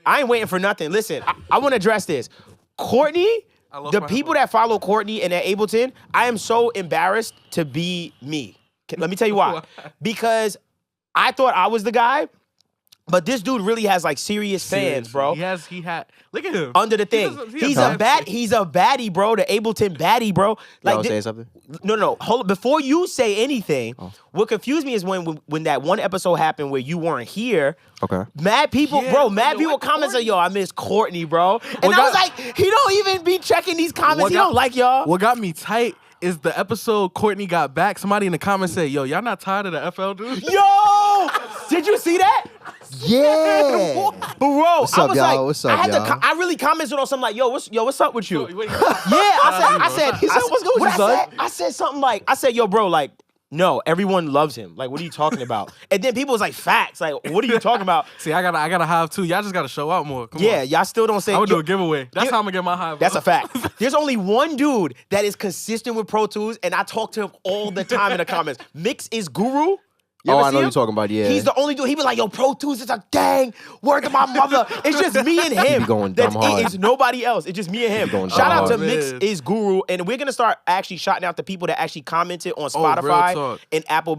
I ain't waiting for nothing. Listen, I want to address this. Courtney, the people that follow Courtney and at Ableton, I am so embarrassed to be me. Let me tell you why. Because I thought I was the guy, but this dude really has like serious fans, bro. He had. Look at him. Under the thing. He's a baddie, bro. The Ableton baddie, bro. Like, y'all saying something? No. Hold on. Before you say anything, what confused me is when that one episode happened where you weren't here. Okay. Mad people, mad people comments like, yo, I miss Courtney, bro. And I was like, he don't even be checking these comments. He don't like y'all. What got me tight is the episode Courtney got back. Somebody in the comments said, yo, y'all not tired of the FL dude? Yo! Did you see that? Yeah. Bro, What's up, y'all? What's up, y'all? I really commented on something like, yo, what's up with you? Wait. I said, what's good with you, son? I said something like, yo, bro, like, no, everyone loves him. Like, what are you talking about? And then people was like, facts. Like, what are you talking about? See, I gotta hive too. Y'all just gotta show out more. Come on. Y'all still don't say. I would do a giveaway. That's how I'm gonna get my hive. That's a fact. There's only one dude that is consistent with Pro Tools, and I talk to him all the time in the comments. Mix is Guru. I know what you're talking about, yeah. He's the only dude. He be like, yo, Pro Tools is a gang. Word to my mother. It's just me and him. He be going dumb hard. It's nobody else. It's just me and him. Shout out to Mix is Guru. And we're going to start actually shouting out the people that actually commented on Spotify and Apple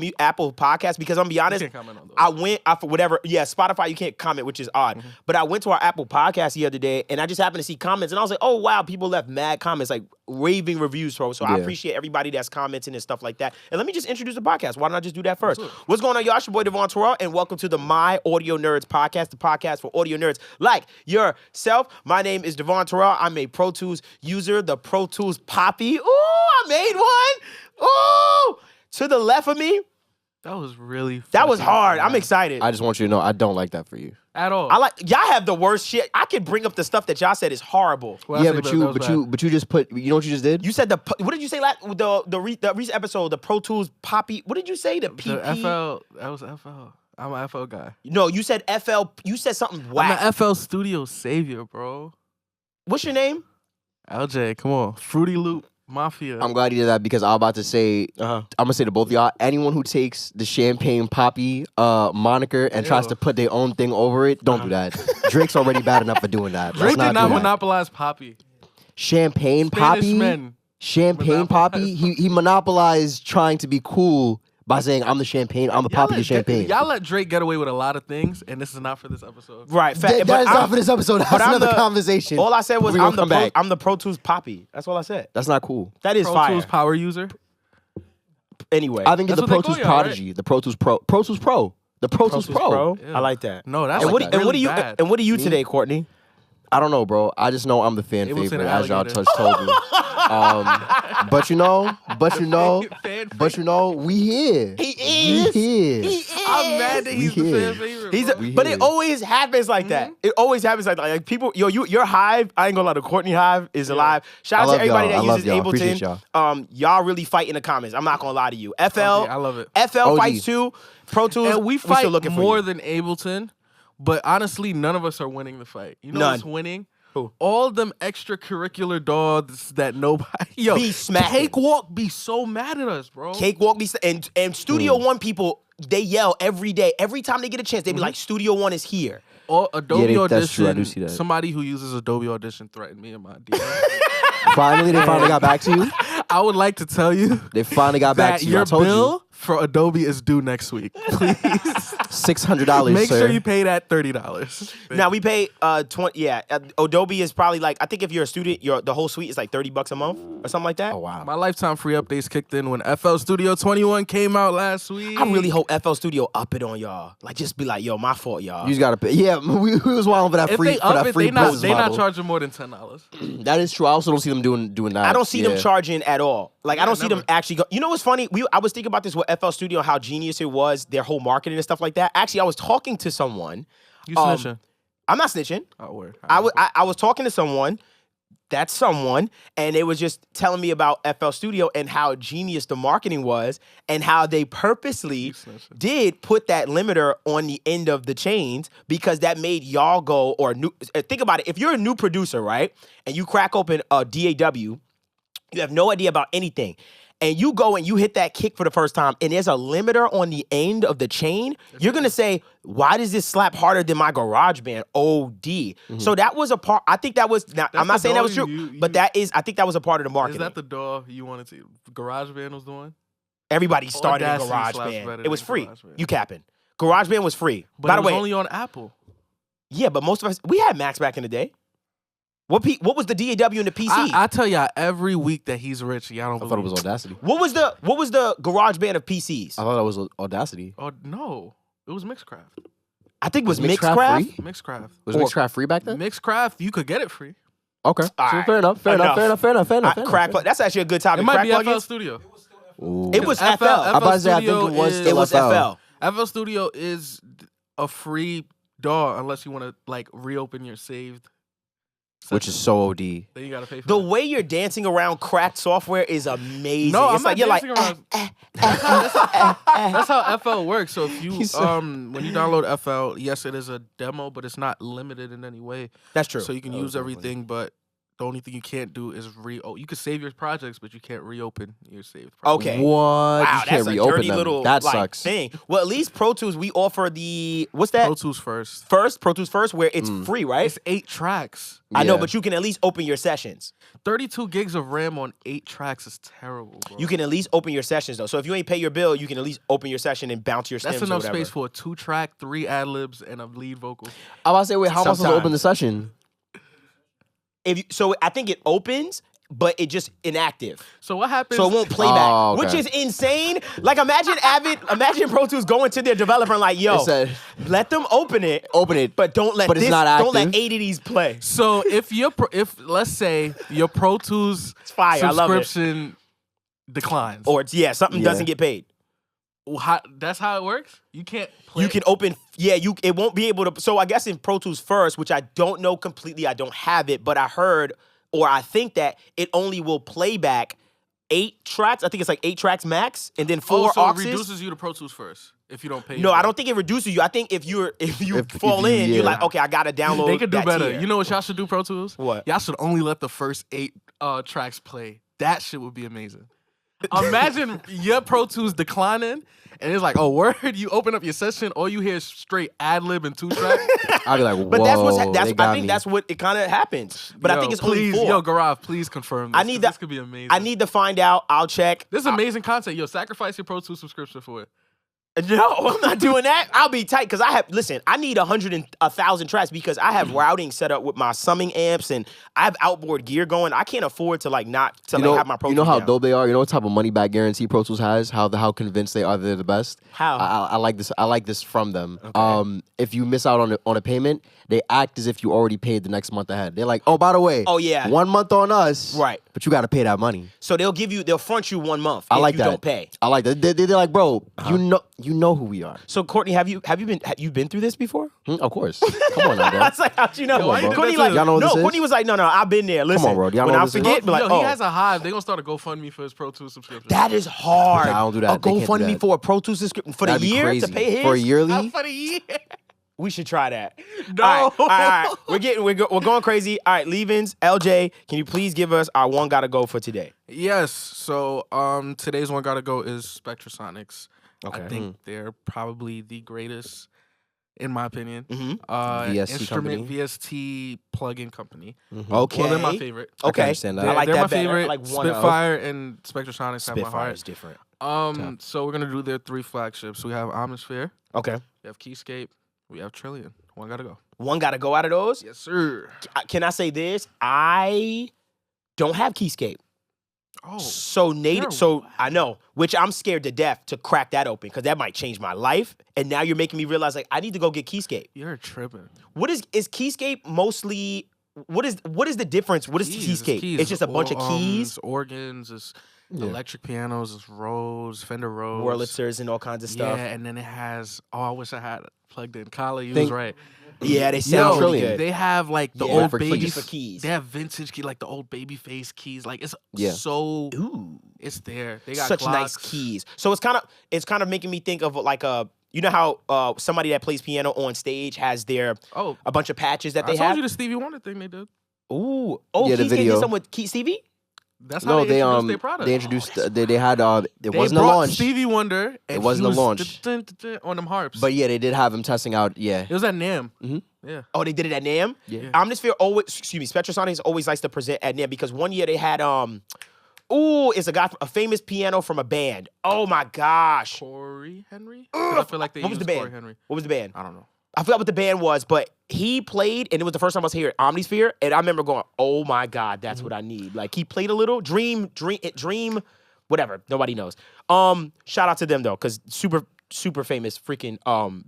Podcasts. Because I'm going to be honest, you can't comment on those. for whatever. Yeah, Spotify, you can't comment, which is odd. But I went to our Apple Podcast the other day, and I just happened to see comments. And I was like, oh, wow, people left mad comments, like raving reviews, bro. So I appreciate everybody that's commenting and stuff like that. And let me just introduce the podcast. Why don't I just do that first? What's going on, y'all? It's your boy, Devvon Terrell, and welcome to the My Audio Nerds podcast, the podcast for audio nerds like yourself. My name is Devvon Terrell. I'm a Pro Tools user, the Pro Tools Poppy. Ooh, I made one. Ooh, to the left of me. That was really That was hard. I'm excited. I just want you to know I don't like that for you. At all. Y'all have the worst shit. I can bring up the stuff that y'all said is horrible. Well, yeah, but you just put, you know what you just did? You said what did you say last the recent episode, the Pro Tools Poppy? What did you say? The PP? The FL. That was FL. I'm an FL guy. No, you said FL. You said something whack. I'm an FL Studio savior, bro. What's your name? LJ, come on. Fruity Loop Mafia. I'm glad you did that because I'm about to say, I'm going to say to both of y'all, anyone who takes the Champagne Poppy moniker and tries to put their own thing over it, don't do that. Drake's already bad enough for doing that. Drake did not monopolize Poppy. Champagne Poppy? Champagne Poppy? He monopolized trying to be cool by saying, I'm the champagne, I'm the Poppy of champagne. Y'all let Drake get away with a lot of things, and this is not for this episode. Right. That is not for this episode. That's another conversation. All I said was, I'm the Pro Tools Poppy. That's all I said. That's not cool. That is Pro fire. Tools power user. Anyway. I think it's the Pro Tools Prodigy, right? The Pro Tools Pro. Pro Tools Pro. The Pro Tools Pro. Yeah. I like that. No, that's and really bad. And what are you today, Courtney? I don't know, bro. I just know I'm the fan favorite, as y'all told me. But you know, we here. He is. We here. I'm mad that he's the fan favorite. But it always happens like that. It always happens like that. Like people, your hive, I ain't gonna lie, the Courtney hive is alive. Shout out to everybody that uses Ableton. Y'all really fight in the comments. I'm not gonna lie to you. FL, I love it. FL fights too. Pro Tools, and we fight still looking more than Ableton. But honestly, none of us are winning the fight. You know who's winning? Who? All them extracurricular dogs that nobody be smacking. Cakewalk be so mad at us, bro. Cakewalk be and Studio One people, they yell every day. Every time they get a chance, they be like, Studio One is here. Or Adobe Audition. That's true. I do see that. Somebody who uses Adobe Audition threatened me in my DM. Finally, they finally got back to you. I would like to tell you they finfinally got back to you. Your bill for Adobe is due next week. Please, $600. Make sure you pay that $30. Now we pay 20. Yeah, Adobe is probably like, I think if you're a student, the whole suite is like $30 a month or something like that. Oh wow. My lifetime free updates kicked in when FL Studio 21 came out last week. I really hope FL Studio up it on y'all. Like just be like, yo, my fault, y'all. You just gotta pay. Yeah, we was wilding for that free. They not charging more than $10. That is true. I also don't see them doing that. I don't see them charging at all. Like I don't see them actually go. You know what's funny? I was thinking about this with FL Studio, how genius it was, their whole marketing and stuff like that. Actually, I was talking to someone. You snitching? I'm not snitching. Oh, word. I was talking to someone. That's someone, and they was just telling me about FL Studio and how genius the marketing was, and how they purposely did put that limiter on the end of the chains because that made y'all go think about it. If you're a new producer, right, and you crack open a DAW, you have no idea about anything. and you go and you hit that kick for the first time, and there's a limiter on the end of the chain, you're gonna say, why does this slap harder than my GarageBand? OD. So that was a part. I think that was. Now, I'm not saying that was true, but that is. I think that was a part of the marketing. Is that the door you wanted to? GarageBand was the one. Everybody started in GarageBand. It was free. You capping? GarageBand was free. But by it the was way, only on Apple. Yeah, but most of us we had Macs back in the day. What was the DAW in the PC? I tell y'all every week that he's rich. Y'all don't believe. I thought it was Audacity. What was the GarageBand of PCs? I thought that was Audacity. Oh no, it was Mixcraft. I think it was Mixcraft Mixcraft. free? Mixcraft. Was Mixcraft free back then? Mixcraft, you could get it free. Okay. Right. Fair enough. Crack. That's actually a good topic. It might Crack be FL plugins? Studio. Ooh. It was FL. I'm about to say, I think it was It was FL. FL Studio is a free DAW unless you want to like reopen your saved. Which is so OD. Then you gotta pay for The it. way you're dancing around cracked software is amazing. No, it's I'm like not you're dancing like, around. That's how FL works. So if you when you download FL, yes, it is a demo, but it's not limited in any way. That's true. So you can use everything, but the only thing you can't do is you can save your projects, but you can't reopen your saved projects. Okay. What? Wow, You can't that's a reopen dirty them. little That like, sucks. thing. Well, at least Pro Tools, we offer the what's that? Pro Tools first. Pro Tools first, where it's free, right? It's 8 tracks. I know, Yeah. but you can at least open your sessions. 32 gigs of RAM on 8 tracks is terrible, bro. You can at least open your sessions though. So if you ain't pay your bill, you can at least open your session and bounce your stems. That's enough or whatever. space for a 2-track, 3 ad-libs, and a lead vocal. I was about to say, wait, how am I supposed to Sometimes. open the session? So I think it opens, but it just inactive. So what happens? So it won't play back, Oh, okay. which is insane. Like imagine Pro Tools going to their developer and like, yo, It said, let them open it, but don't let but it's not don't let active. 8 of these play. So if let's say your Pro Tools fire, I love it. subscription declines, Or something doesn't get paid. that's how it works. You can't play. You can open, it won't be able to. So I guess in Pro Tools first, which I don't know completely, I don't have it, but I heard, or I think that it only will play back 8 tracks. I think it's like 8 tracks max, and then 4 so aux. it reduces you to Pro Tools first if you don't pay. No, I don't think it reduces you. I think if you fall in, you're like, okay, I gotta download. They could do that better. tier. You know what y'all should do, Pro Tools? What? Y'all should only let the first 8 tracks play. That shit would be amazing. Imagine your Pro Tools declining, and it's like, oh, word, you open up your session, all you hear is straight ad-lib and 2 tracks. I'll be like, whoa, But they got I think me. that's what it kind of happens. But I think it's please, only 4. Yo, Garage, please confirm this. I need This that- could be amazing. I need to find out. I'll check. This is amazing content. Yo, sacrifice your Pro Tools subscription for it. No, I'm not doing that. I'll be tight because I need 1,000 tracks because I have routing set up with my summing amps and I have outboard gear going. I can't afford to have my Pro Tools. You know how down. dope they are. You know what type of money back guarantee Pro Tools has. How convinced they are they're the best. How? I like this. I like this from them. Okay. If you miss out on a payment, they act as if you already paid the next month ahead. They're like, oh, by the way, 1 month on us, Right. But you got to pay that money. So they'll front you 1 month. I if like you that. Don't pay. I like that. They're like, bro, you know who we are. So Courtney, have you been through this before? Of course. Come on, now, bro. I was like, how'd you know? Come on, bro. Courtney Y'all like, know what no. this is? Courtney was like, no, I've been there. Listen, on, bro. Y'all when know I what this is? forget, be like, Yo, oh, he has a Hive. They're going to start a GoFundMe for his Pro Tools subscription. that is hard. Nah, I don't do that. A They can't do GoFundMe that. for a Pro Tools subscription for That'd the be year crazy. to pay his For a yearly. For the year. We should try that. No. All right. We're going crazy. All right, leave-ins. LJ, can you please give us our one gotta go for today? Yes. So today's one gotta go is Spectrasonics. Okay. I think they're probably the greatest, in my opinion. VST instrument company. VST plugin company. Okay. Well, they're my favorite. Okay. understand that. I like they're that my better. favorite. I like one of. Spitfire and Spectrasonics have my Spitfire heart. is different. So we're gonna do their 3 flagships. We have Omnisphere, Okay. we have Keyscape, we have Trillion. One gotta go. One gotta go out of those. Yes, sir. Can I say this? I don't have Keyscape. Oh, So native. So I know, which I'm scared to death to crack that open because that might change my life. And now you're making me realize like I need to go get Keyscape. you're tripping. What is Keyscape mostly? What is the difference? What is Keyscape? Keys. It's just a bunch of keys, It's organs, it's electric pianos, it's Rhodes, Fender Rhodes, Wurlitzers, and all kinds of stuff. Yeah, and then it has. Oh, I wish I had it plugged in. Kyle, you Think- was right. Yeah, they sound Yo, really good. They have like the Yeah, old for keys. baby Just for keys. They have vintage key, like the old baby face keys. Like it's Yeah. so. Ooh, It's there. They got such nice clocks. keys. So it's kind of making me think of like a. You know how somebody that plays piano on stage has Oh, a bunch of patches that I they told have. you the Stevie Wonder thing they did. Ooh, Yeah, the Keyscape video. did something with Stevie. That's how they introduced their product. They introduced. They had. It wasn't a brought launch. Stevie Wonder. And it wasn't a launch on them harps. But yeah, they did have him testing out. Yeah, it was at NAMM. Yeah. Oh, they did it at NAMM? Yeah. Omnisphere always, Spectrasonics always likes to present at NAMM because one year they had it's a famous piano from a band. Oh my gosh. Corey Henry? I feel like they used Corey Henry. What was the band? I don't know. I forgot what the band was, but he played, and it was the first time I was here at Omnisphere, and I remember going, "Oh my God, that's what I need." Like he played a little Dream, whatever. Nobody knows. Shout out to them though, because super famous freaking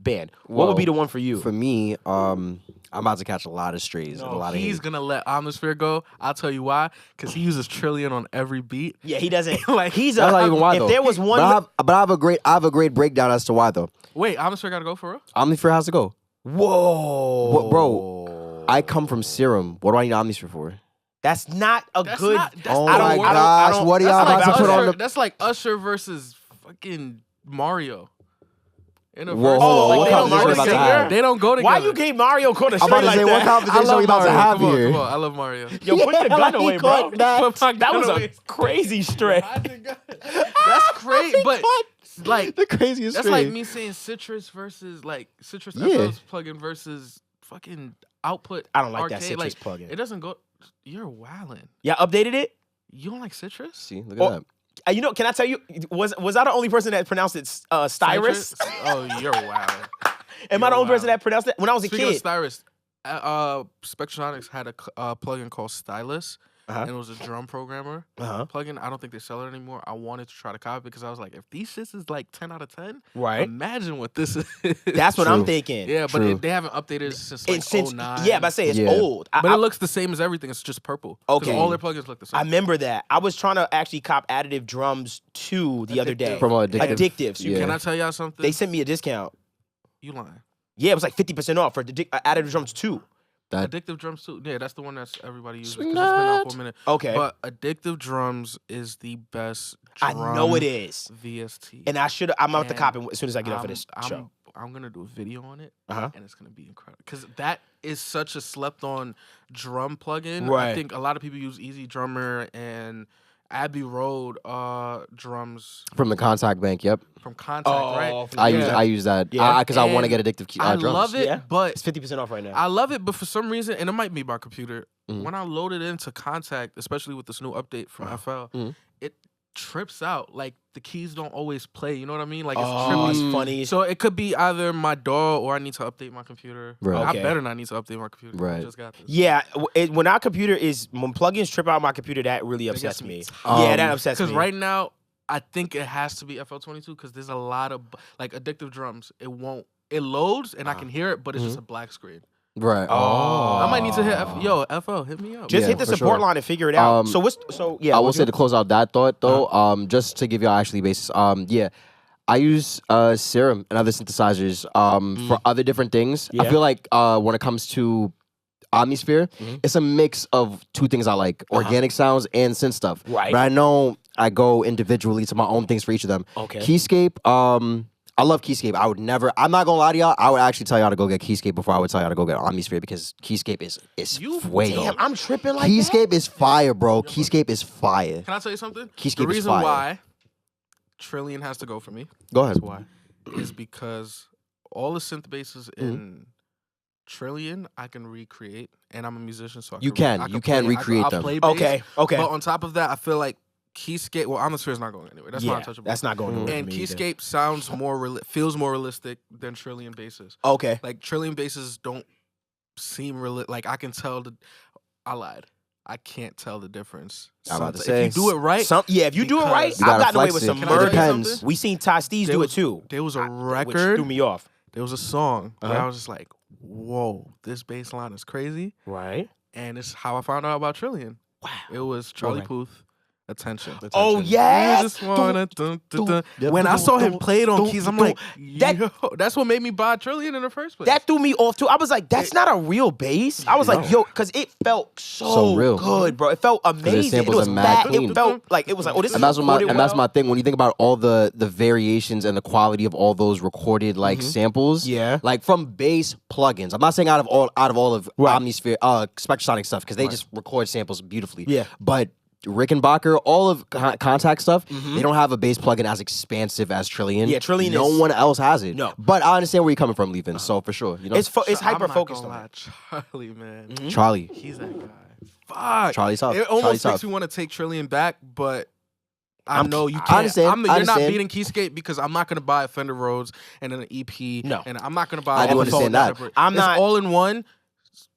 band. What would be the one for you? For me, I'm about to catch a lot of strays and a lot of hate. He's gonna let Omnisphere go. I'll tell you why. Because he uses Trillion on every beat. Yeah, he doesn't. Like he's That's not even why though. If there was one, but I have a great breakdown as to why though. Wait, Omnisphere gotta go for real? Omnisphere has to go. Whoa, Bro, I come from Serum. What do I need Omnisphere for? That's not a good. Oh my gosh, what are y'all about to put on the? That's like Usher versus fucking Mario. In a Whoa, verse. hold on, what conversation about to have? They don't go together. Why you gave Mario caught a I'm about to like say, that? what conversation are we about to have here? Come on, I love Mario. Yo, put your gun away, bro. That was a crazy stray. That's crazy, but like The craziest that's stray. like me saying Citrus versus like Citrus Yeah. FL's plugin versus fucking Output. I don't like Arcade. that Citrus plugin. It doesn't go. You're wildin'. Yeah, updated it. You don't like Citrus? See, look at that. You know, can I tell you? Was I the only person that pronounced it Styrus? Citrus? Oh, you're wildin'. Am I the only person that pronounced it when I was a Speaking kid? of Styrus, Spectrasonics had a plugin called Stylus, and it was a drum programmer plugin. I don't think they sell it anymore. I wanted to try to copy it because I was like, if these shits is like 10 out of 10, Right. imagine what this is. That's what I'm True. thinking. Yeah, but True. they haven't updated it since like 09. Yeah, but I say it's Yeah. old. But it looks the same as everything. It's just purple. 'Cause Okay. all their plugins look the same. I remember that. I was trying to actually cop Additive Drums 2 the other day. From Addictive. Addictive. So Yeah. Can I tell y'all something? They sent me a discount. You lying. Yeah, it was like 50% off for Additive Drums 2. That Addictive Drums too. Yeah, that's the one that's everybody uses. 'Cause Swing it's been out that. for a minute. Okay. But Addictive Drums is the best I drum know it is. VST. And I'm gonna have to And cop it as soon as I get off of this I'm show. gonna do a video on it, Uh-huh. and it's gonna be incredible because that is such a slept-on drum plugin. Right. I think a lot of people use Easy Drummer and Abbey Road drums from the Contact Bank. Yep. from Contact, right? I use that Yeah. because I want to And get addictive I drums. love it, Yeah. but It's 50% off right now. I love it, but for some reason, and it might be my computer, Mhm. when I load it into Contact, especially with this new update from FL, Mhm. it trips out. Like the keys don't always play. You know what I mean? Like it's Oh, trippy. it's funny. So it could be either my DAW or I need to update my computer. Right. I Okay. better not need to update my computer. Right. I just got this. Yeah, when our computer when plugins trip out my computer, that really That upsets gets me. me Yeah, that upsets me. Because right now, I think it has to be FL22 because there's a lot of like Addictive Drums. It loads and I can hear it, but it's just a black screen. Right. Oh. I might need to hit FL, hit me up. Just Yeah, hit the for support sure. line and figure it out. I will say to close out that thought though, just to give you actually basis. Yeah, I use Serum and other synthesizers for other different things. Yeah. I feel like when it comes to Omnisphere, it's a mix of two things I like: organic sounds and synth stuff. Right. But I know I go individually to my own things for each of them. Okay. Keyscape. I love Keyscape. I would never. I'm not gonna lie to y'all. I would actually tell y'all to go get Keyscape before I would tell y'all to go get Omnisphere because Keyscape is fuego. Damn, I'm tripping like Keyscape is fire, bro. Keyscape is fire. Can I tell you something? Keyscape The is reason fire. why Trillion has to go for me Go ahead. is because all the synth bases in Trillion I can recreate, and I'm a musician, so I You can can recreate I'll them. play that. bass, Okay. But on top of that, I feel like Keyscape. Well, Omnisphere is not going anywhere. That's not untouchable. That's not going anywhere. And for me either. Keyscape sounds feels more realistic than Trillion basses. Okay. Like Trillion basses don't seem like I can tell I lied. I can't tell the difference. I'm about to Sometimes. say, if you do it right, If you do it right, because- You I've gotta gotten away flex with it. some Can I tell murder. you Depends. something? We seen Ty Steez There do it was- too. There was a Which record. threw me off. There was a song where Uh-huh. I was just like, "Whoa, this bass line is crazy," Right. and it's how I found out about Trillion. Wow. It was Charlie Okay. Puth. Attention. Oh You yes. just wanna dun, dun, dun. Yep. When I saw him Dun, play it on dun, keys, I'm dun. like, That- yo, that's what made me buy Trillion in the first place. That threw me off too. I was like, that's not a real bass. I was like, yo, because it felt so real. good, bro. It felt amazing. It samples was are mad fat. clean. It felt like it was like, oh, this is And that's recorded that's well. my thing. When you think about all the variations and the quality of all those recorded like samples, Yeah. like from bass plugins. I'm not saying out of all of Right. Omnisphere, Spectrasonic stuff because they just record samples beautifully. Yeah. But Rickenbacker, all of contact stuff, they don't have a bass plugin as expansive as Trillion. Yeah, Trillion no is- one else has it. No. But I understand where you're coming from, Leavin. So for sure, you know, It's hyper I'm not focused gonna on lie, it. Charlie, man. Charlie. He's that guy. Fuck. Charlie's tough. It almost Charlie's makes tough. me want to take Trillion back, but I I'm- know you I can't. understand. You're I not understand. beating Keyscape because I'm not gonna buy Fender Rhodes and then an EP. No. And I'm not gonna buy. I do all the phones understand that. separate. I'm It's not- all in one.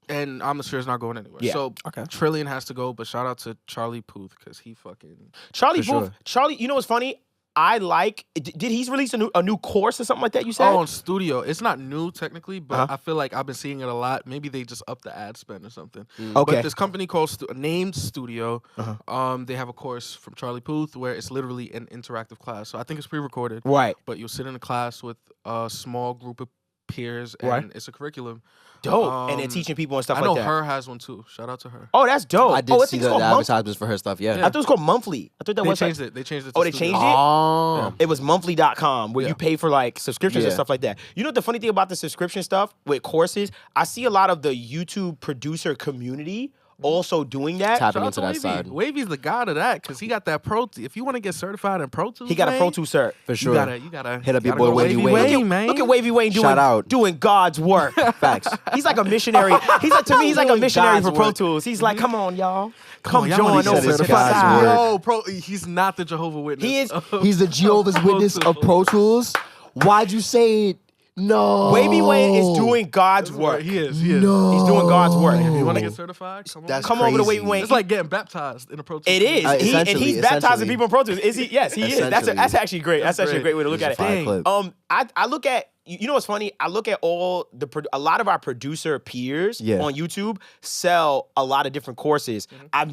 And Omnisphere is not going anywhere. Yeah. So Okay. Trillion has to go, but shout out to Charlie Puth because he fucking. Charlie For Booth. sure. Charlie, you know what's funny? I like. Did he release a new course or something like that? You said. Oh, on Studio. It's not new technically, but Uh-huh. I feel like I've been seeing it a lot. Maybe they just upped the ad spend or something. Okay. But this company called named Studio, Uh-huh. they have a course from Charlie Puth where it's literally an interactive class. So I think it's pre-recorded, Right. but you'll sit in a class with a small group of peers, and Right. it's a curriculum. Dope. And then teaching people and stuff I like know that. her has one too. Shout out to her. Oh, that's dope. I I did see think the it's called advertisements for her stuff. Yeah. I thought it was called Monthly. I thought that They was changed it. They changed it. Oh, to they Studio. changed it? Oh. It was monthly.com where Yeah. you pay for like subscriptions and Yeah. stuff like that. You know what the funny thing about the subscription stuff with courses? I see a lot of the YouTube producer community also doing that. Tapping Shout out into to that Wavy. side. Wavy's the god of that because he got that Pro. If you want to get certified in Pro Tools, He got a Pro man, Tools cert. For You sure. gotta Hit up your gotta boy go Wavy Wayne. Wayne, man. Look at Wavy Wayne Shout out. doing God's work. Facts. He's like a missionary. He's like to me, he's like a Doing missionary God's for Pro work. Tools. He's like, come on, y'all. Come Come on, y'all wanna join get over the certified. side. God's word. Yo, Pro. He's not the Jehovah's Witness. He is. He's the Jehovah's Witness of Pro Tools. Why'd you say it? No. Wavy Wayne is doing God's work. He is. He is. No. He's doing God's work. If you want to get certified, come on. That's Come over to crazy. Wavy Wayne. It's like getting baptized in a Pro Tools. It is. community. And Essentially, he's baptizing essentially. people in Pro Tools. Is he? Yes, he is. That's Essentially. actually great. That's actually a great way to look at it. Fire clip. I look at, you know what's funny? I look at a lot of our producer peers Yeah. on YouTube sell a lot of different courses. I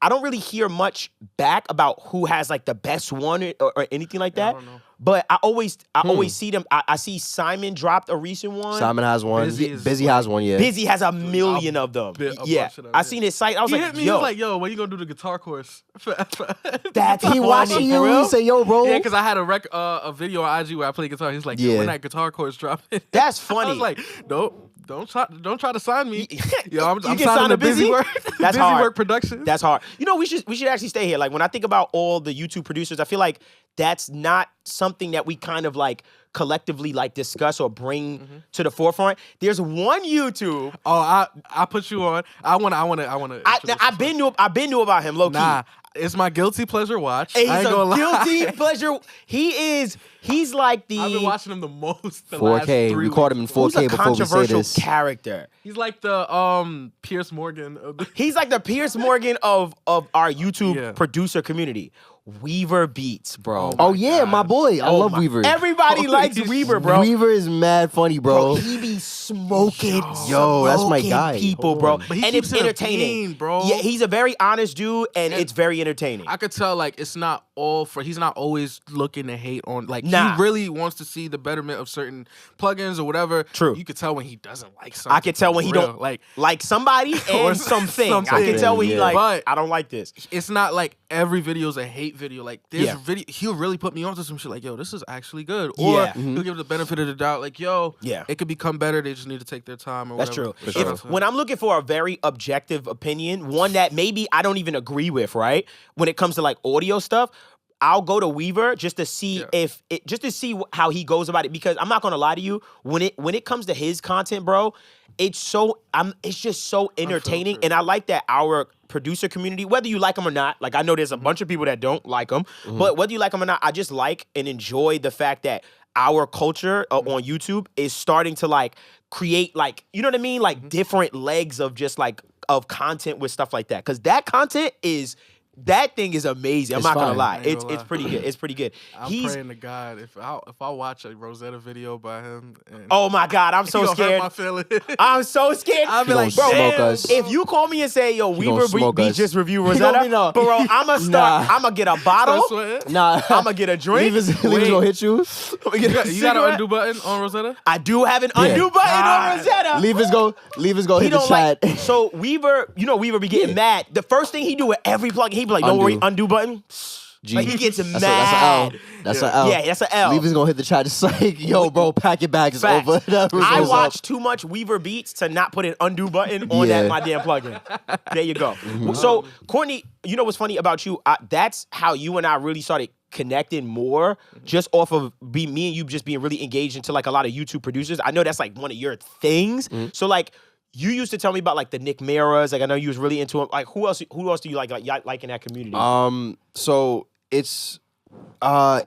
don't really hear much back about who has like the best one or anything like that. don't know. But I always see them. I see Simon dropped a recent one. Simon has one. Busy Busy, is has one, yeah. Busy has a million of them. a Yeah, bunch of them, I yeah. seen his site. I was He like, hit me. He yo, was like, "Yo, when you gonna do the guitar course?" that's He funny, watching for you. real? He say, yo, bro. Yeah, because I had a video on IG where I play guitar. He's like, Yeah. "Yo, when that guitar course dropping?" That's I funny. was like, don't try to sign me. Yo, I'm You signing can sign to a Busy? Busy Work. That's Busy hard. Work Productions. That's hard. You know, we should actually stay here. Like when I think about all the YouTube producers, I feel like that's not something that we kind of like collectively like discuss or bring to the forefront. There's one YouTube. Oh, I put you on. I wanna. I've been knew about him low key. Nah, it's my guilty pleasure watch. And I he's ain't gonna a lie. guilty pleasure. He's like the I've been watching him the most. The last 4K. 3 We caught him in weeks. 4K who's a before we say controversial this. character. He's like the Pierce Morgan of the. He's like the Pierce Morgan of our YouTube Yeah. producer community. Weaver Beats, bro. Oh, yeah, my boy. I love Weaver. Everybody likes Weaver, bro. Weaver is mad funny, bro. He be smoking, Yo, that's my smoking guy. people, bro. But he and keeps it's it a entertaining, bean, bro. Yeah, he's a very honest dude, and it's very entertaining. I could tell like it's not all for. He's not always looking to hate on. Like Nah. he really wants to see the betterment of certain plugins or whatever. True. You could tell when he doesn't like something. I can tell when he for real. don't like. somebody Or and something. I can something, tell when he yeah. like, But- I don't like this. It's not like every video is a hate video. Like this Yeah. video, he'll really put me onto some shit. Like, yo, this is actually good. Or Yeah. he'll give the benefit of the doubt. Like, yo, Yeah. it could become better. They just need to take their time. Or That's whatever. true. Shout out to him. When I'm looking for a very objective opinion, one that maybe I don't even agree with, right? When it comes to like audio stuff, I'll go to Weaver just to see how he goes about it. Because I'm not gonna lie to you, when it comes to his content, bro, it's just so entertaining, and I like that our producer community, whether you like him or not, like I know there's a bunch of people that don't like him, but whether you like him or not, I just like and enjoy the fact that our culture on YouTube is starting to like create like, you know what I mean, like different legs of just like of content with stuff like that, because that thing is amazing. I'm It's not gonna fire. lie. I ain't It's gonna lie. pretty good. It's pretty good. I'm praying to God if I watch a Rosetta video by him. And Oh my God, I'm so he gonna hurt scared. my feelings. I'm so scared. I'll be He like, gonna smoke damn. us. If you call me and say, yo, gonna Weaver smoke Beat us. just review He gonna Rosetta, be no. bro, I'm gonna start. Nah. I'm gonna get a bottle. Sweating. Nah. I'm gonna get a drink. Leave his gonna hit you. I'ma get a You got an cigarette. undo button on Rosetta? I do have an undo button on Rosetta. Leave his go He hit the don't chat. like. So Weaver, Weaver be getting mad. The first thing he do with every plugin, he be like, "Don't Undo. worry, undo button." G. Like he gets That's mad. That's an L. Yeah, that's an L. Levy's gonna hit the chat just like, yo, bro, pack your bags. It's Facts. over. I watch too much Weaver Beats to not put an undo button on that my damn plugin. There you go. So, Courtney, you know what's funny about you? That's how you and I really started connecting more, just off of me and you just being really engaged into like a lot of YouTube producers. I know that's like one of your things. So like, you used to tell me about like the Nick Maras. Like I know you was really into them. Like who else do you like in that community? So it's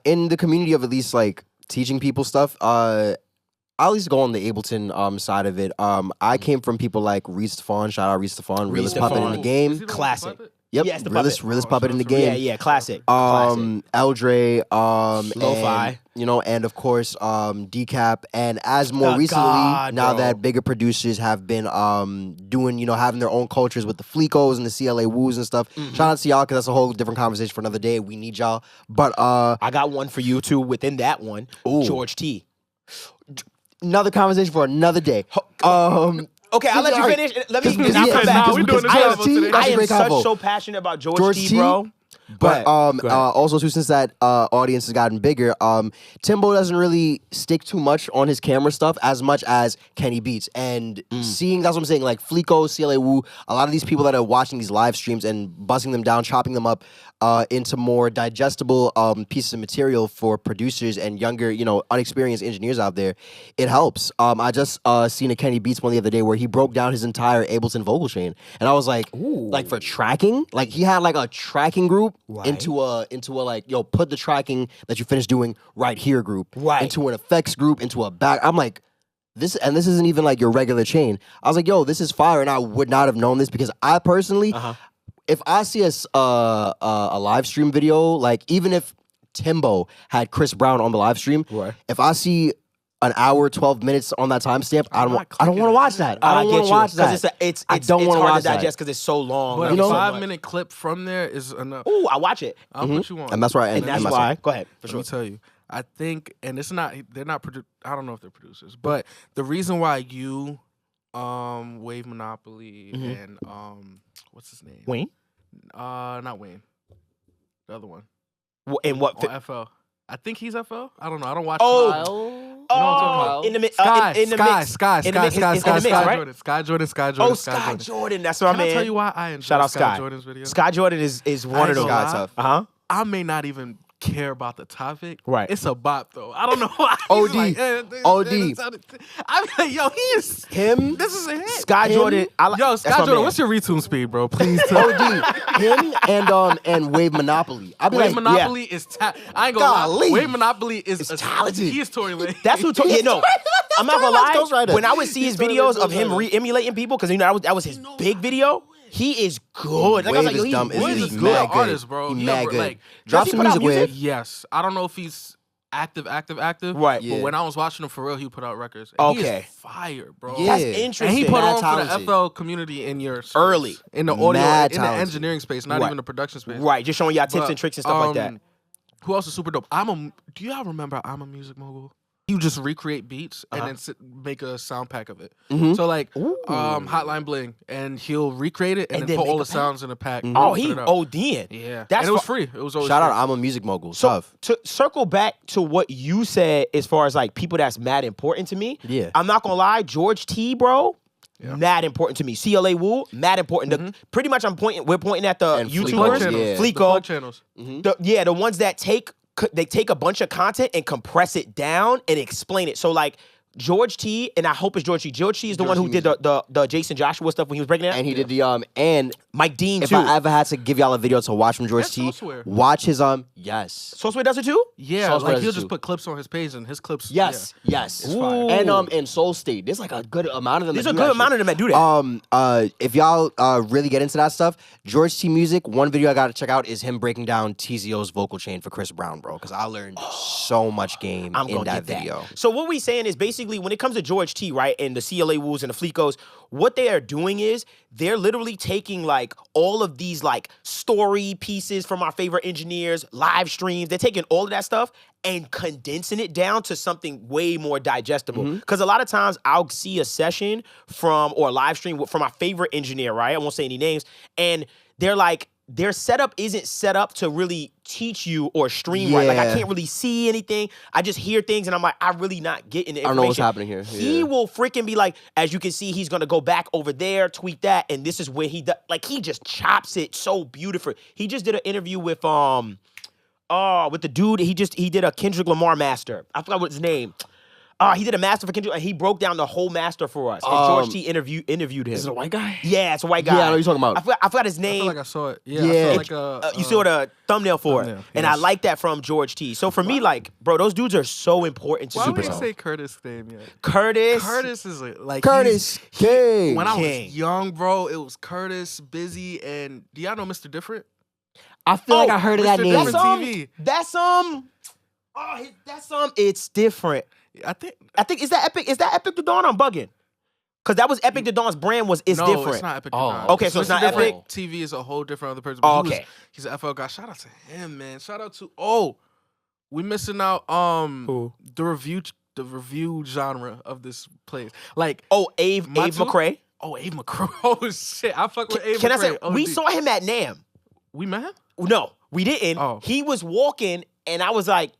in the community of at least like teaching people stuff. I at least go on the Ableton side of it. I came from people like Reese Stefan. Shout out Reese Stefan, realest puppet in the game. Classic. Yep, yes, the realest puppet in the game. Yeah, classic. Eldre, Lo-Fi. and of course, Decap. And as more recently, now that bigger producers have been doing, having their own cultures with the Fleekos and the CLA Woos and stuff. Shout out to y'all, because that's a whole different conversation for another day. We need y'all. But I got one for you too within that one. George T. Another conversation for another day. Okay, I'll let you finish. Let me come back. I am so passionate about George T, bro. But also too, since that audience has gotten bigger, Timbo doesn't really stick too much on his camera stuff as much as Kenny Beats. And seeing, that's what I'm saying, like Fleeko, CLA Woo, a lot of these people that are watching these live streams and busting them down, chopping them up into more digestible pieces of material for producers and younger, unexperienced engineers out there, it helps. I just seen a Kenny Beats one the other day where he broke down his entire Ableton vocal chain. And I was like, like for tracking, like he had like a tracking group into a like, put the tracking that you finished doing right here group, into an effects group, into a back. I'm like, this isn't even like your regular chain. I was like, yo, this is fire, and I would not have known this because I personally, if I see a live stream video, like even if Timbo had Chris Brown on the live stream, if I see an hour, 12 minutes on that timestamp, I don't want to watch that. I don't want to watch that. It's hard to digest because it's so long. But a 5-minute clip from there is enough. Ooh, I watch it. I'll put you on. And that's why. And that's why. Go ahead. For sure. Let me tell you. I think, and it's not. They're not. I don't know if they're producers, but the reason why you, Wave Monopoly, and what's his name? Wayne. Not Wayne. The other one. And what? On FL. I think he's FL. I don't know. I don't watch. In the mix. Sky Jordan. That's what I mean. Can I tell you why I enjoy Shout out Sky Jordan's video? Sky Jordan is one of those guys. I may not even care about the topic. Right. It's a bop though. I don't know why. OD. I'm like, yo, he is him. This is a hit. Sky Jordan. Sky Jordan, what's your retune speed, bro? Please tell me. OD. Him and Wave Monopoly. Wave Monopoly is I ain't gonna lie. Wave Monopoly is talented. He is Tory Lanez. That's who I'm not gonna lie. When I would see his videos of him re-emulating people, because that was his big video. He is good. Like, I was like, yo, he's good mad artist, bro. He's mad good. Like, drop some music with. Yes. I don't know if he's active. Right. But when I was watching him for real, he put out records. And he is fire, bro. Yeah. That's interesting. And he put on talented. for the FL community in your space. Early. In the audio, in the engineering space, not even the production space. Right. Just showing y'all tips and tricks and stuff like that. Who else is super dope? Do y'all remember I'm a Music Mogul? You just recreate beats and then make a sound pack of it. So like Hotline Bling, and he'll recreate it and then put all the sounds in a pack. Oh, he OD'ing. Yeah, and it was free. It was always shout free. out. I'm a Music Mogul. So to circle back to what you said as far as like people that's mad important to me. Yeah, I'm not gonna lie, George T, bro. Yeah. Mad important to me. CLA Woo, mad important. Pretty much we're pointing at the YouTubers, Fleeko channels. The ones that take a bunch of content and compress it down and explain it. So like George T, and I hope it's George T. George T is the one who did the Jason Joshua stuff when he was breaking it out. And he did the and Mike Dean if too. I ever had to give y'all a video to watch from George T, watch his yes. Soulswear does it too? Yeah, like he'll just put clips on his page and his clips. Yes. It's fire. And Soul State. There's like a good amount of them. There's a good amount of them that do that. If y'all really get into that stuff, George T music, one video I gotta check out is him breaking down TZO's vocal chain for Chris Brown, bro. Because I learned so much game in that video. So what we saying is basically when it comes to George T, right, and the CLA Woos and the Fleekos, what they are doing is they're literally taking like all of these like story pieces from our favorite engineers, live streams. They're taking all of that stuff and condensing it down to something way more digestible. Because a lot of times I'll see a session or a live stream from my favorite engineer, right? I won't say any names. And they're like, their setup isn't set up to really teach you or stream right. Like I can't really see anything. I just hear things and I'm like, I'm really not getting the information. I don't know what's happening here. He will freaking be like, as you can see, he's gonna go back over there, tweet that, and this is where he does. Like he just chops it so beautiful. He just did an interview with the dude. He did a Kendrick Lamar master. I forgot what his name. He did a master for Kendrick, and he broke down the whole master for us. And George T interviewed him. Is it a white guy? Yeah, it's a white guy. Yeah, I know what you're talking about. I forgot his name. I feel like I saw it. Yeah. Yeah. I saw like you saw the thumbnail for it, thumbnail, and I like that from George T. So for me, like, bro, those dudes are so important to Why Super would you Bowl. say Curtis' name yet? Curtis is like Curtis King. When I King. was young, bro, it was Curtis, Busy, and do y'all know Mr. Different? I feel like I heard of that Mr. name. Different That's TV. It's different. I think Is that Epic the Dawn? I'm bugging. Cause that was Epic the Dawn's brand no, different. it's not Epic. Oh. Okay, so it's not Different Epic? TV is a whole different other person. Oh, but okay. He's an FL guy. Shout out to him, man. Shout out to we missing out Who? the review genre of this place. Like Abe Matu? McCrae. Abe McCrae. Oh shit. I fuck with Abe Can I McCrae. say we OD. saw him at NAMM? We met him? No, we didn't. Oh. He was walking, and I was like,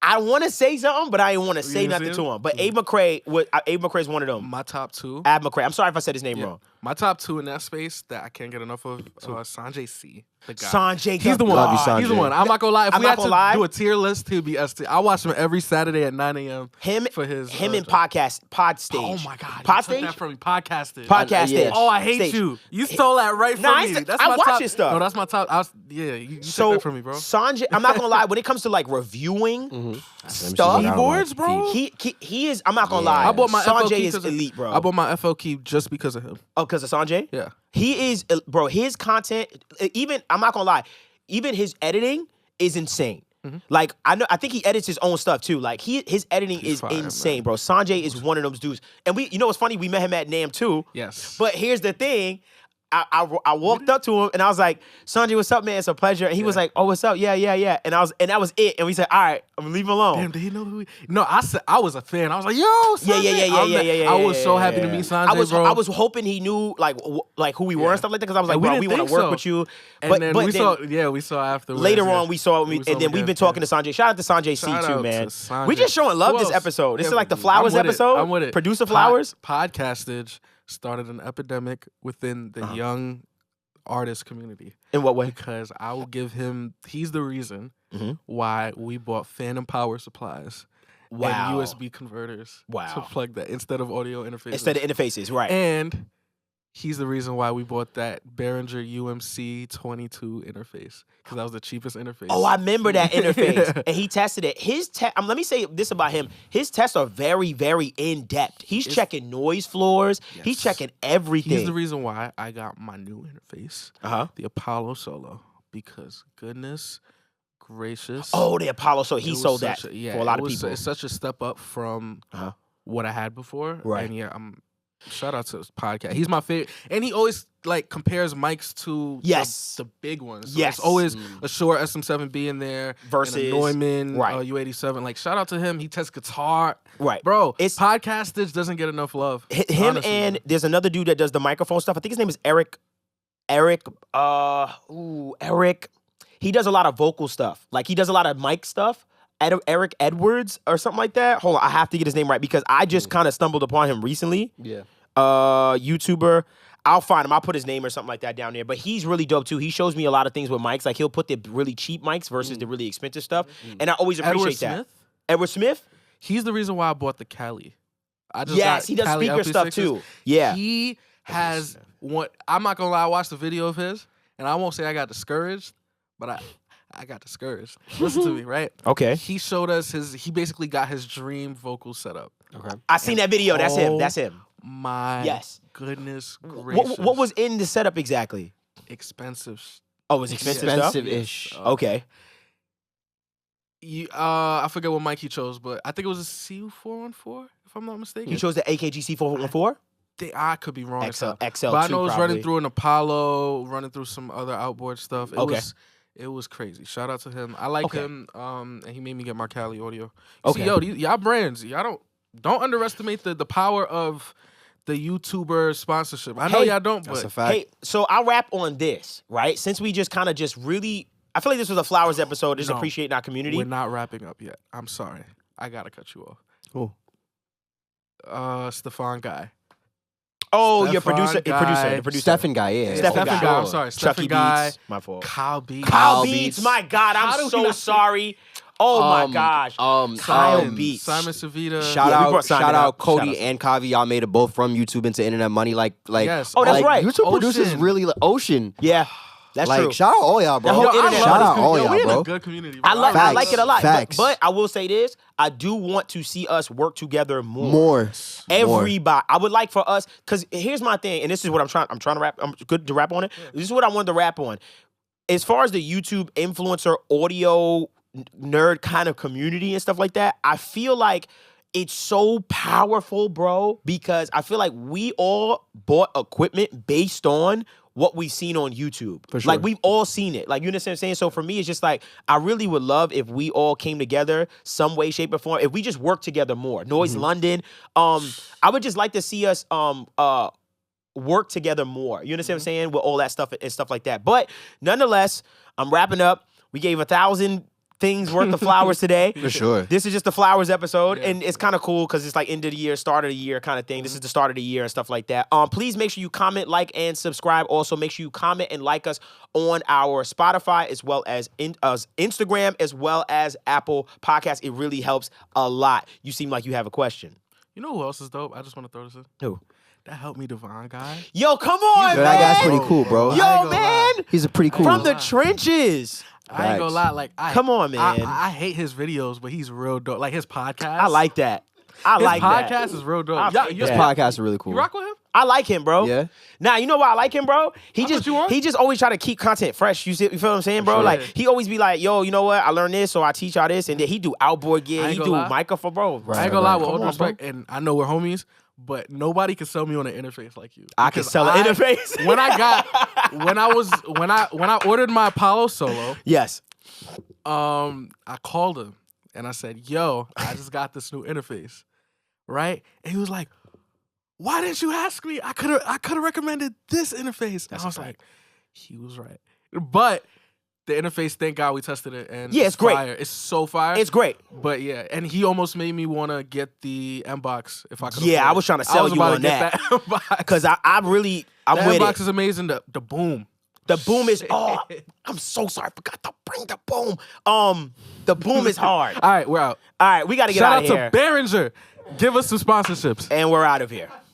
I want to say something, but I didn't want to say didn't nothing see to him? him. But Abe McCrae is one of them. My top two. Ab McCrae. I'm sorry if I said his name wrong. My top two in that space that I can't get enough of Sanjay C. The guy. Sanjay, He's the one. Love you, He's the Sanjay. one. I'm not gonna lie. If I'm we not had gonna to lie. do a tier list, he'd be S tier. I watch him every Saturday at 9 a.m. Him for his him in job. pod stage. Oh my god. Pod you took stage. that from me. Podcasted. Podcast Yeah. stage. Oh, I hate Stage. you. You stole that right from Nah, I me. said- That's I my watch top. his stuff. No, that's my top. You So took that from me, bro. Sanjay, I'm not gonna lie. When it comes to like reviewing stuff, Keyboards, bro. he is. I'm not gonna lie. I bought my FL Sanjay key is 'cause elite, bro. I bought my FL key just because of him. Oh, because of Sanjay? Yeah. He is, bro. His content, even I'm not gonna lie, even his editing is insane. Like I think he edits his own stuff too. Like his editing is fire, insane, man. bro. Sanjay is one of those dudes. And you know what's funny? We met him at NAMM too. Yes. But here's the thing. I walked up to him and I was like, Sanjay, what's up, man? It's a pleasure. And he was like, oh, what's up? Yeah. And that was it. And we said, all right, I'm gonna leave him alone. Damn, did he know who? No, I said I was a fan. I was like, yo, Sanjay. Yeah. I was so happy to meet Sanjay, bro. I was hoping he knew like who we were and stuff like that because I was like, And we bro, didn't we want think to work so. with you. And But then we saw afterwards. later yeah. on we saw We and saw then him we've been again, talking to Sanjay. Shout out to Sanjay C Shout too, out man. to Sanjay. We just showing love Who this else? episode. This Yeah, is like the I'm flowers with it. episode. I'm with it. Producer flowers. Podcastage started an epidemic within the young artist community. In what way? Because I will give him, he's the reason Mhm. why we bought Phantom Power supplies Wow. and USB converters Wow. to plug that instead of audio interfaces. Instead of interfaces, right? And he's the reason why we bought that Behringer UMC 22 interface because that was the cheapest interface. Oh, I remember that interface. And he tested it. Let me say this about him. His tests are very, very in-depth. He's checking noise floors. He's Yes. checking everything. He's the reason why I got my new interface, the Apollo Solo, because goodness gracious. Oh, the Apollo. So it he was sold that such for a lot it of was- people. It's such a step up from what I had before. Right. And yeah, shout out to his podcast. He's my favorite. And he always like compares mics to the big ones. So Yes. It's always a Shure SM7B in there. Versus- and a Neumann right. U87. Like shout out to him. He tests guitar. Right. Bro, It's- podcastage doesn't get enough love. Him honestly, and man. there's another dude that does the microphone stuff. I think his name is Eric. Eric. He does a lot of vocal stuff. Like he does a lot of mic stuff. Eric Edwards or something like that. Hold on, I have to get his name right because I just kind of stumbled upon him recently. Yeah. YouTuber. I'll find him. I'll put his name or something like that down there. But he's really dope too. He shows me a lot of things with mics. Like he'll put the really cheap mics versus the really expensive stuff. And I always appreciate that. Smith? Edward Smith? He's the reason why I bought the Cali. Yes, he does Cali speaker stuff LP6s. too. Yeah. He has what I'm not gonna lie, I watched the video of his, and I won't say I got discouraged, but I got discouraged. Listen to me, right? Okay. He showed us he basically got his dream vocal setup. Okay. I seen that video. That's him. That's him. My Yes. goodness gracious. What was in the setup exactly? expensive? Oh, it was expensive stuff? Expensive-ish. Okay. I forget what mic he chose, but I think it was a CU414, if I'm not mistaken. You chose the AKG C414? I could be wrong. XL2 but I know it was probably. running through an Apollo, running through some other outboard stuff. Okay. It was crazy. Shout out to him. I like Okay. him. And he made me get Marcali audio. Okay. See, y'all brands, y'all don't underestimate the power of the YouTuber sponsorship. I know y'all don't, That's but a fact. Hey, so I'll wrap on this, right? Since we just kind of just really, I feel like this was a Flowers episode, just No, appreciating our community. we're not wrapping up yet. I'm sorry. I gotta cut you off. Cool. Stefan Guy. Oh, your Stefan producer, Guy. the producer. Stephen guy, yeah. Stephen Stephen Guy. Guy. I'm sorry. Chucky Stephen Guy. Beats, my fault. Kyle Beats. Kyle Beats. Beats, my God, How I'm do we so not- sorry. Oh my gosh. Kyle Beats. Simon Savita. Shout Yeah, we out, brought Simon shout up. out Cody Shout out. and Kavi. Y'all made it both from YouTube into internet money. Like, Yes. Oh, that's like, right. YouTube producers Ocean. really like Ocean. Yeah, that's like, true. shout out all y'all, bro. The whole Yo, I internet. love Shout this out all community. y'all, We in bro. a good community. I bro. like Facts. it a lot. Facts. But I will say this, I do want to see us work together more. More. Everybody, I would like for us, because here's my thing, and this is what I'm trying to wrap. I'm good to wrap on it. This is what I wanted to wrap on. As far as the YouTube influencer audio nerd kind of community and stuff like that, I feel like it's so powerful, bro, because I feel like we all bought equipment based on what we've seen on YouTube. For sure. Like, we've all seen it. Like, you understand what I'm saying? So for me, it's just like, I really would love if we all came together some way, shape, or form. If we just work together more. Noise London. I would just like to see us work together more. You understand what I'm saying? With all that stuff and stuff like that. But nonetheless, I'm wrapping up. We gave 1,000 things worth of flowers today. For sure. This is just the flowers episode, Yeah. and it's kind of cool because it's like end of the year, start of the year kind of thing. This is the start of the year and stuff like that. Please make sure you comment, like, and subscribe. Also, make sure you comment and like us on our Spotify as well as Instagram as well as Apple Podcasts. It really helps a lot. You seem like you have a question. You know who else is dope? I just want to throw this in. Who? That helped me, Devvon Guy. Yo, come on, Yo, man. that guy's pretty cool, bro. I ain't Yo, gonna man. lie. He's a pretty cool. From the trenches. I ain't gonna lie. Like, Come on, man. I hate his videos, but he's real dope. Like his podcast. I like that. I his like podcast that. is real dope. I Y'all- like you His that. podcasts are really cool. You rock with him? I like him, bro. Yeah. Now, you know why I like him, bro? He I just put you on? he just always try to keep content fresh. You feel what I'm saying, bro? sure. Like, Yeah. he always be like, yo, you know what? I learned this, so I teach y'all this. And then he do outboard gear. I ain't He gonna do lie. microphone, bro. Right. I ain't gonna lie, with Come all on, due respect, bro. and I know we're homies, but nobody can sell me on an interface like you. I can Because sell an interface. when I ordered my Apollo Solo, Yes. I called him and I said, "Yo, I just got this new interface," right? And he was like, "Why didn't you ask me? I could have recommended this interface." And I was like, "He was right." But the interface, thank God we tested it, and Yeah, it's great. fire. It's so fire. It's great. But yeah, and he almost made me want to get the M-Box if I could. Yeah, afford I it. was trying to sell was you about on to get that. M-Box. Because I'm the with M-Box it. is amazing. The boom. The boom is, I'm so sorry. I forgot to bring the boom. The boom is hard. All right, we're out. All right, we got to get Shout out out of here. to Behringer. Give us some sponsorships. And we're out of here.